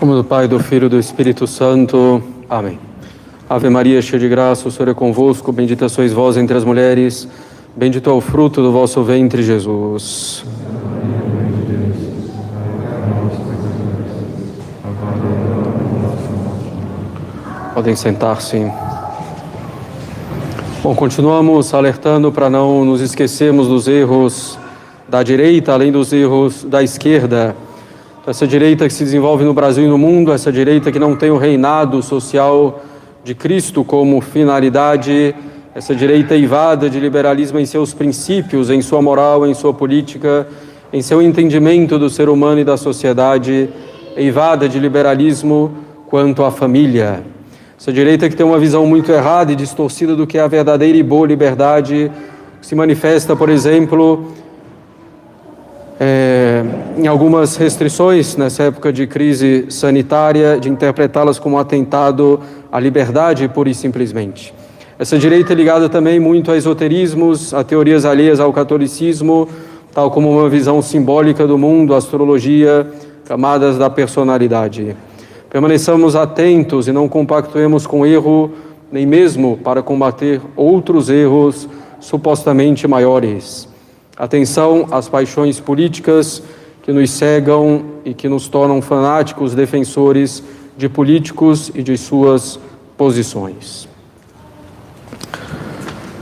nome do Pai, do Filho e do Espírito Santo. Amém. Ave Maria, cheia de graça, o Senhor é convosco, bendita sois vós entre as mulheres, bendito é o fruto do vosso ventre, Jesus. Podem sentar-se. Bom, continuamos alertando para não nos esquecermos dos erros da direita, além dos erros da esquerda. Essa direita que se desenvolve no Brasil e no mundo, essa direita que não tem o reinado social de Cristo como finalidade, essa direita eivada de liberalismo em seus princípios, em sua moral, em sua política, em seu entendimento do ser humano e da sociedade, eivada de liberalismo quanto à família. Essa direita que tem uma visão muito errada e distorcida do que é a verdadeira e boa liberdade, que se manifesta, por exemplo, em algumas restrições nessa época de crise sanitária, de interpretá-las como um atentado à liberdade pura e simplesmente. Essa direita é ligada também muito a esoterismos, a teorias alheias ao catolicismo, tal como uma visão simbólica do mundo, astrologia, camadas da personalidade. Permaneçamos atentos e não compactuemos com erro, nem mesmo para combater outros erros supostamente maiores. Atenção às paixões políticas que nos cegam e que nos tornam fanáticos defensores de políticos e de suas posições.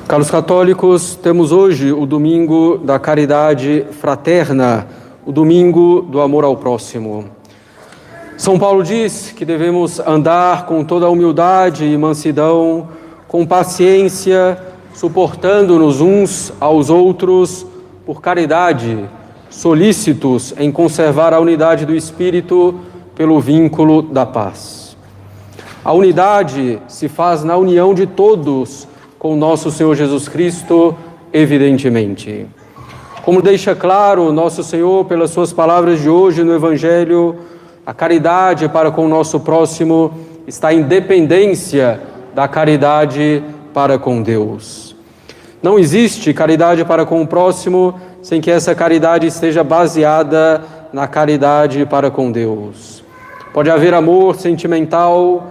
Caros católicos, temos hoje o domingo da caridade fraterna, o domingo do amor ao próximo. São Paulo diz que devemos andar com toda a humildade e mansidão, com paciência, suportando-nos uns aos outros, por caridade, solícitos em conservar a unidade do Espírito pelo vínculo da paz. A unidade se faz na união de todos com nosso Senhor Jesus Cristo, evidentemente. Como deixa claro nosso Senhor pelas suas palavras de hoje no Evangelho, a caridade para com o nosso próximo está em dependência da caridade para com Deus. Não existe caridade para com o próximo sem que essa caridade esteja baseada na caridade para com Deus. Pode haver amor sentimental,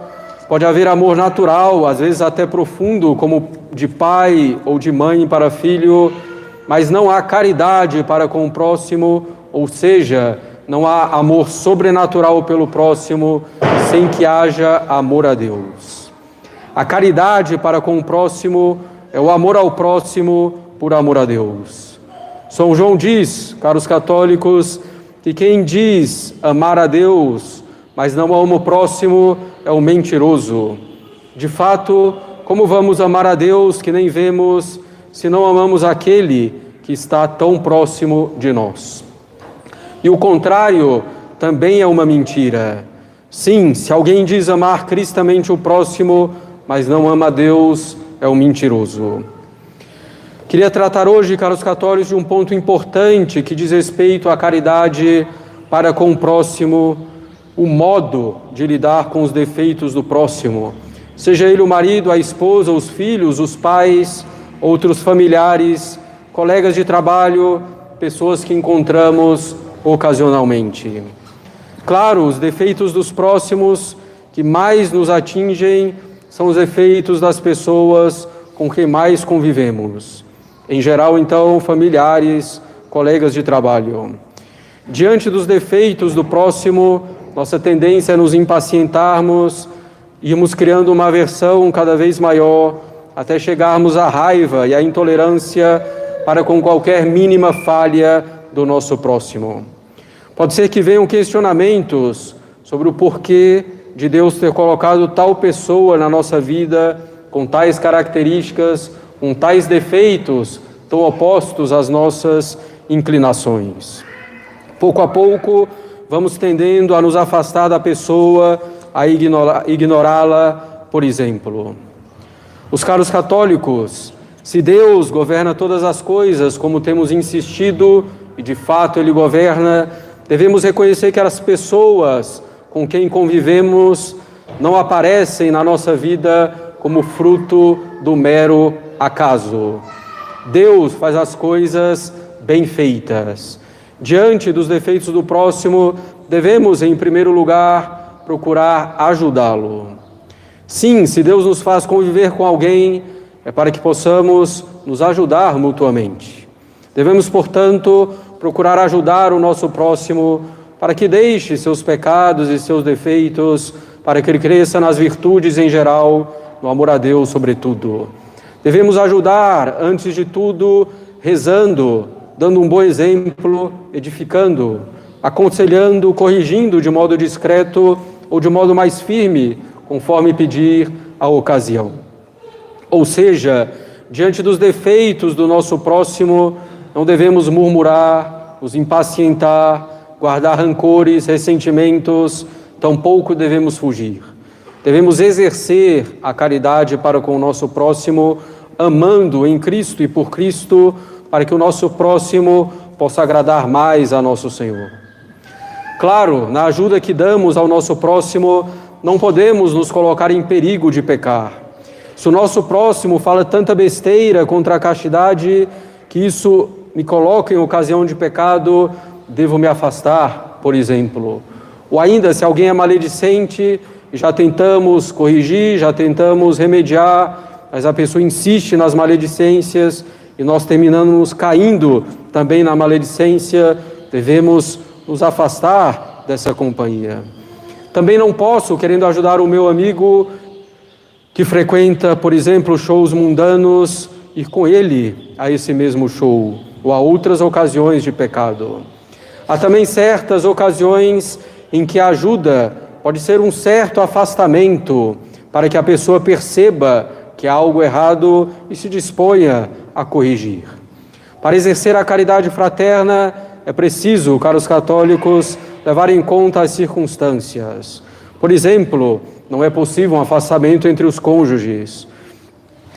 pode haver amor natural, às vezes até profundo, como de pai ou de mãe para filho, mas não há caridade para com o próximo, ou seja, não há amor sobrenatural pelo próximo sem que haja amor a Deus. A caridade para com o próximo é o amor ao próximo por amor a Deus. São João diz, caros católicos, que quem diz amar a Deus, mas não ama o próximo, é um mentiroso. De fato, como vamos amar a Deus que nem vemos, se não amamos aquele que está tão próximo de nós? E o contrário também é uma mentira. Sim, se alguém diz amar cristamente o próximo, mas não ama a Deus, é um mentiroso. Queria tratar hoje, caros católicos, de um ponto importante que diz respeito à caridade para com o próximo, o modo de lidar com os defeitos do próximo, seja ele o marido, a esposa, os filhos, os pais, outros familiares, colegas de trabalho, pessoas que encontramos ocasionalmente. Claro, os defeitos dos próximos que mais nos atingem são os efeitos das pessoas com quem mais convivemos. Em geral, então, familiares, colegas de trabalho. Diante dos defeitos do próximo, nossa tendência é nos impacientarmos, irmos criando uma aversão cada vez maior, até chegarmos à raiva e à intolerância para com qualquer mínima falha do nosso próximo. Pode ser que venham questionamentos sobre o porquê de Deus ter colocado tal pessoa na nossa vida, com tais características, com tais defeitos, tão opostos às nossas inclinações. Pouco a pouco, vamos tendendo a nos afastar da pessoa, a ignorá-la, por exemplo. Os caros católicos, se Deus governa todas as coisas, como temos insistido, e de fato Ele governa, devemos reconhecer que as pessoas com quem convivemos não aparecem na nossa vida como fruto do mero acaso. Deus faz as coisas bem feitas. Diante dos defeitos do próximo, devemos, em primeiro lugar, procurar ajudá-lo. Sim, se Deus nos faz conviver com alguém, é para que possamos nos ajudar mutuamente. Devemos, portanto, procurar ajudar o nosso próximo para que deixe seus pecados e seus defeitos, para que ele cresça nas virtudes em geral, no amor a Deus sobretudo. Devemos ajudar, antes de tudo, rezando, dando um bom exemplo, edificando, aconselhando, corrigindo de modo discreto ou de modo mais firme, conforme pedir a ocasião. Ou seja, diante dos defeitos do nosso próximo, não devemos murmurar, nos impacientar, guardar rancores, ressentimentos, tampouco devemos fugir. Devemos exercer a caridade para com o nosso próximo, amando em Cristo e por Cristo, para que o nosso próximo possa agradar mais a nosso Senhor. Claro, na ajuda que damos ao nosso próximo, não podemos nos colocar em perigo de pecar. Se o nosso próximo fala tanta besteira contra a castidade, que isso me coloca em ocasião de pecado, devo me afastar, por exemplo. Ou ainda, se alguém é maledicente, já tentamos corrigir, já tentamos remediar, mas a pessoa insiste nas maledicências e nós terminamos caindo também na maledicência, devemos nos afastar dessa companhia. Também não posso, querendo ajudar o meu amigo que frequenta, por exemplo, shows mundanos, ir com ele a esse mesmo show ou a outras ocasiões de pecado. Há também certas ocasiões em que a ajuda pode ser um certo afastamento para que a pessoa perceba que há algo errado e se disponha a corrigir. Para exercer a caridade fraterna, é preciso, caros católicos, levar em conta as circunstâncias. Por exemplo, não é possível um afastamento entre os cônjuges.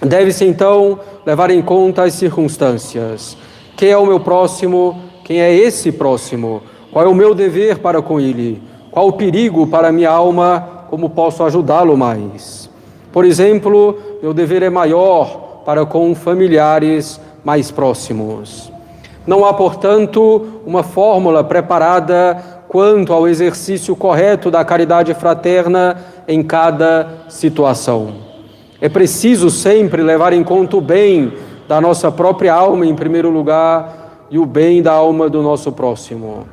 Deve-se, então, levar em conta as circunstâncias. Quem é o meu próximo? Quem é esse próximo? Qual é o meu dever para com ele? Qual o perigo para a minha alma? Como posso ajudá-lo mais? Por exemplo, meu dever é maior para com familiares mais próximos. Não há, portanto, uma fórmula preparada quanto ao exercício correto da caridade fraterna em cada situação. É preciso sempre levar em conta o bem da nossa própria alma, em primeiro lugar, e o bem da alma do nosso próximo.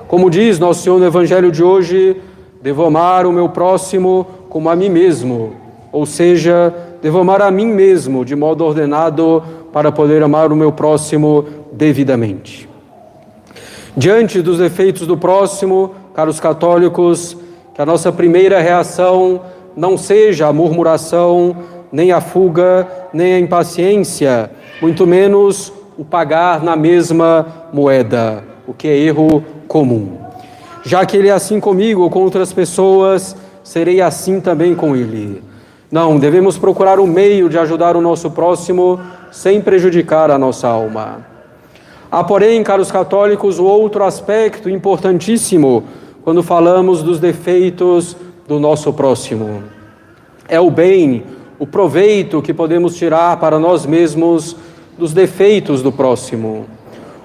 Como diz Nosso Senhor no Evangelho de hoje, devo amar o meu próximo como a mim mesmo, ou seja, devo amar a mim mesmo de modo ordenado para poder amar o meu próximo devidamente. Diante dos defeitos do próximo, caros católicos, que a nossa primeira reação não seja a murmuração, nem a fuga, nem a impaciência, muito menos o pagar na mesma moeda, o que é erro comum. Já que ele é assim comigo ou com outras pessoas, serei assim também com ele. Não, devemos procurar um meio de ajudar o nosso próximo sem prejudicar a nossa alma. Há, porém, caros católicos, o outro aspecto importantíssimo quando falamos dos defeitos do nosso próximo. É o bem, o proveito que podemos tirar para nós mesmos dos defeitos do próximo.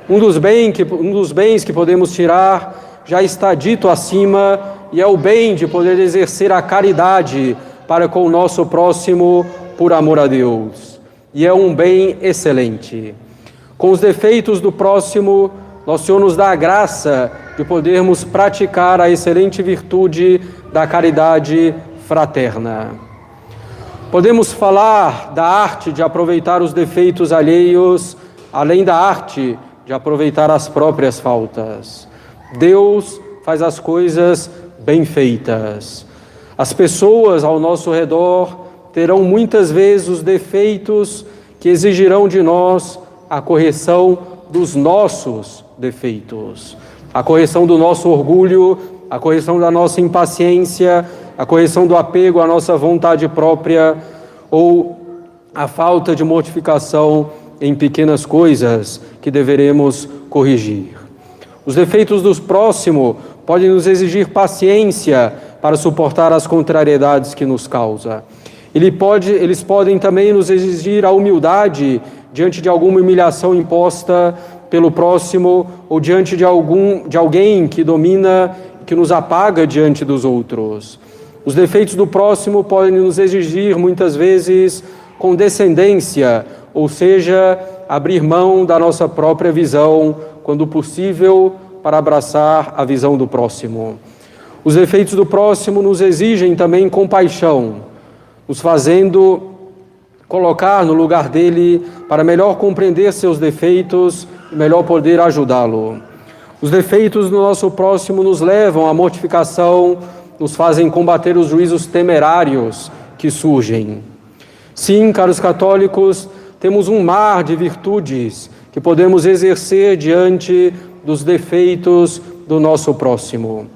Um dos bens que podemos tirar já está dito acima, e é o bem de poder exercer a caridade para com o nosso próximo por amor a Deus. E é um bem excelente. Com os defeitos do próximo, Nosso Senhor nos dá a graça de podermos praticar a excelente virtude da caridade fraterna. Podemos falar da arte de aproveitar os defeitos alheios, além da arte de aproveitar as próprias faltas. Deus faz as coisas bem feitas. As pessoas ao nosso redor terão muitas vezes os defeitos que exigirão de nós a correção dos nossos defeitos, a correção do nosso orgulho, a correção da nossa impaciência, a correção do apego à nossa vontade própria ou a falta de mortificação em pequenas coisas que deveremos corrigir. Os defeitos do próximo podem nos exigir paciência para suportar as contrariedades que nos causa. Eles podem também nos exigir a humildade diante de alguma humilhação imposta pelo próximo ou diante de alguém que domina, que nos apaga diante dos outros. Os defeitos do próximo podem nos exigir, muitas vezes, condescendência, ou seja, abrir mão da nossa própria visão, quando possível, para abraçar a visão do próximo. Os defeitos do próximo nos exigem também compaixão, nos fazendo colocar no lugar dele para melhor compreender seus defeitos e melhor poder ajudá-lo. Os defeitos do nosso próximo nos levam à mortificação, nos fazem combater os juízos temerários que surgem. Sim, caros católicos, temos um mar de virtudes que podemos exercer diante dos defeitos do nosso próximo.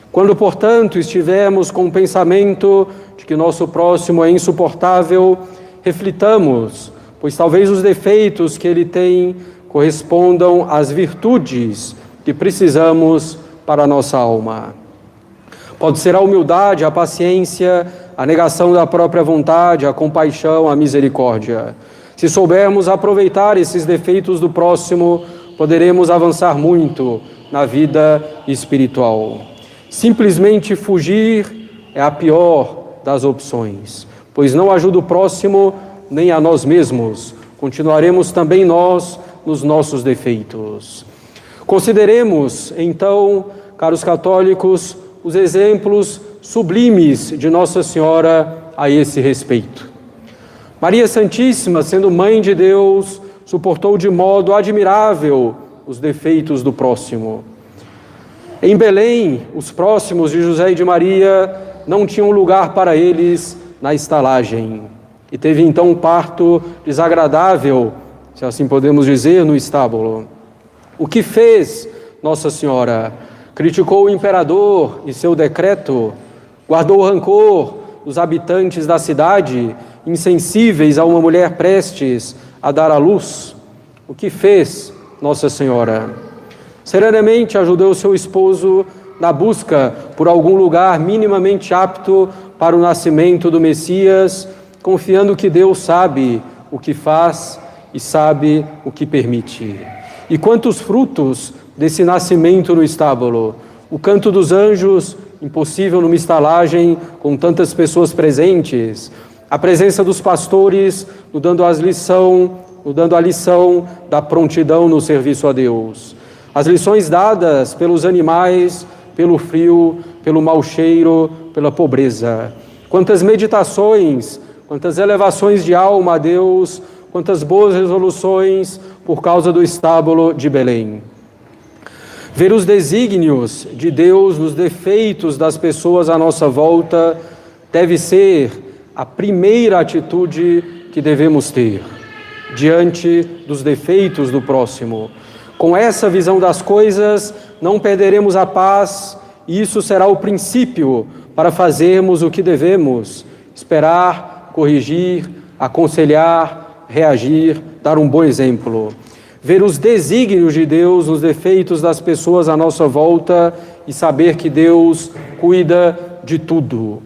Quando, portanto, estivermos com o pensamento de que nosso próximo é insuportável, reflitamos, pois talvez os defeitos que ele tem correspondam às virtudes que precisamos para a nossa alma. Pode ser a humildade, a paciência, a negação da própria vontade, a compaixão, a misericórdia. Se soubermos aproveitar esses defeitos do próximo, poderemos avançar muito na vida espiritual. Simplesmente fugir é a pior das opções, pois não ajuda o próximo nem a nós mesmos. Continuaremos também nós nos nossos defeitos. Consideremos, então, caros católicos, os exemplos sublimes de Nossa Senhora a esse respeito. Maria Santíssima, sendo Mãe de Deus, suportou de modo admirável os defeitos do próximo. Em Belém, os próximos de José e de Maria não tinham lugar para eles na estalagem. E teve então um parto desagradável, se assim podemos dizer, no estábulo. O que fez Nossa Senhora? Criticou o imperador e seu decreto, guardou rancor dos habitantes da cidade, insensíveis a uma mulher prestes a dar à luz. O que fez Nossa Senhora? Serenamente ajudou seu esposo na busca por algum lugar minimamente apto para o nascimento do Messias, confiando que Deus sabe o que faz e sabe o que permite. E quantos frutos desse nascimento no estábulo! O canto dos anjos, impossível numa estalagem com tantas pessoas presentes. A presença dos pastores, nos dando a lição da prontidão no serviço a Deus. As lições dadas pelos animais, pelo frio, pelo mau cheiro, pela pobreza. Quantas meditações, quantas elevações de alma a Deus, quantas boas resoluções por causa do estábulo de Belém. Ver os desígnios de Deus nos defeitos das pessoas à nossa volta deve ser a primeira atitude que devemos ter diante dos defeitos do próximo. Com essa visão das coisas, não perderemos a paz e isso será o princípio para fazermos o que devemos: esperar, corrigir, aconselhar, reagir, dar um bom exemplo. Ver os desígnios de Deus nos defeitos das pessoas à nossa volta e saber que Deus cuida de tudo.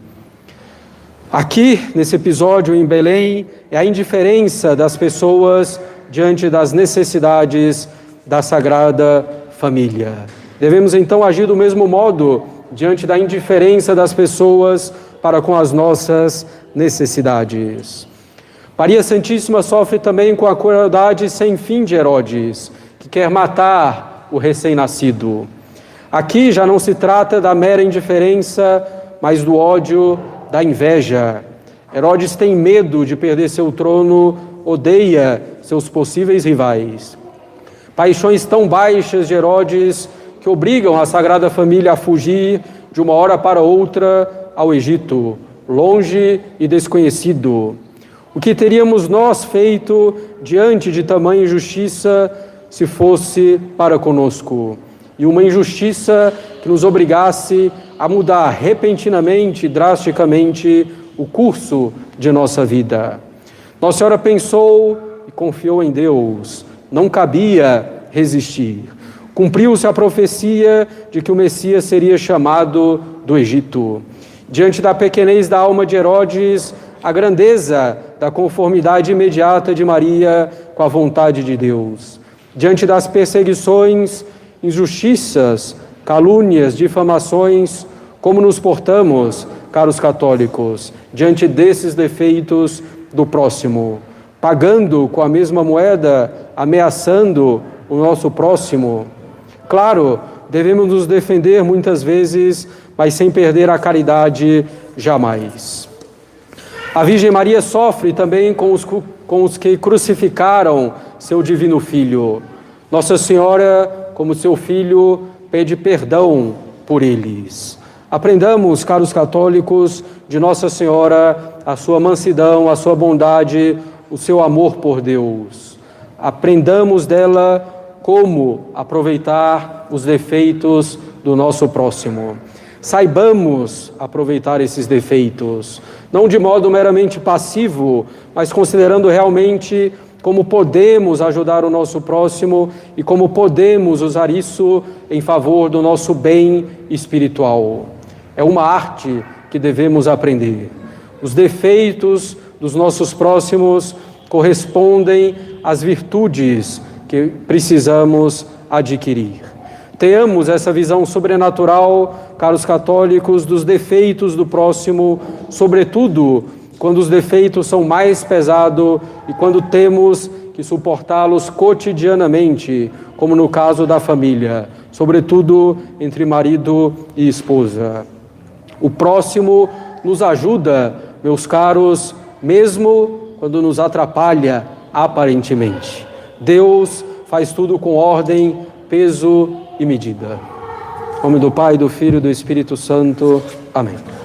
Aqui, nesse episódio em Belém, é a indiferença das pessoas diante das necessidades da Sagrada Família. Devemos então agir do mesmo modo diante da indiferença das pessoas para com as nossas necessidades. Maria Santíssima sofre também com a crueldade sem fim de Herodes, que quer matar o recém-nascido. Aqui já não se trata da mera indiferença, mas do ódio, da inveja. Herodes tem medo de perder seu trono, odeia seus possíveis rivais. Paixões tão baixas de Herodes que obrigam a Sagrada Família a fugir de uma hora para outra ao Egito, longe e desconhecido. O que teríamos nós feito diante de tamanha injustiça se fosse para conosco? E uma injustiça que nos obrigasse a mudar repentinamente, drasticamente, o curso de nossa vida. Nossa Senhora pensou e confiou em Deus. Não cabia resistir. Cumpriu-se a profecia de que o Messias seria chamado do Egito. Diante da pequenez da alma de Herodes, a grandeza da conformidade imediata de Maria com a vontade de Deus. Diante das perseguições, injustiças, calúnias, difamações, como nos portamos, caros católicos, diante desses defeitos do próximo, pagando com a mesma moeda, ameaçando o nosso próximo. Claro, devemos nos defender muitas vezes, mas sem perder a caridade jamais. A Virgem Maria sofre também com os que crucificaram seu divino Filho. Nossa Senhora, como seu Filho, pede perdão por eles. Aprendamos, caros católicos, de Nossa Senhora, a sua mansidão, a sua bondade, o seu amor por Deus. Aprendamos dela como aproveitar os defeitos do nosso próximo. Saibamos aproveitar esses defeitos, não de modo meramente passivo, mas considerando realmente como podemos ajudar o nosso próximo e como podemos usar isso em favor do nosso bem espiritual. É uma arte que devemos aprender. Os defeitos dos nossos próximos correspondem às virtudes que precisamos adquirir. Tenhamos essa visão sobrenatural, caros católicos, dos defeitos do próximo, sobretudo quando os defeitos são mais pesados e quando temos que suportá-los cotidianamente, como no caso da família, sobretudo entre marido e esposa. O próximo nos ajuda, meus caros, mesmo quando nos atrapalha aparentemente. Deus faz tudo com ordem, peso e medida. Em nome do Pai, do Filho e do Espírito Santo. Amém.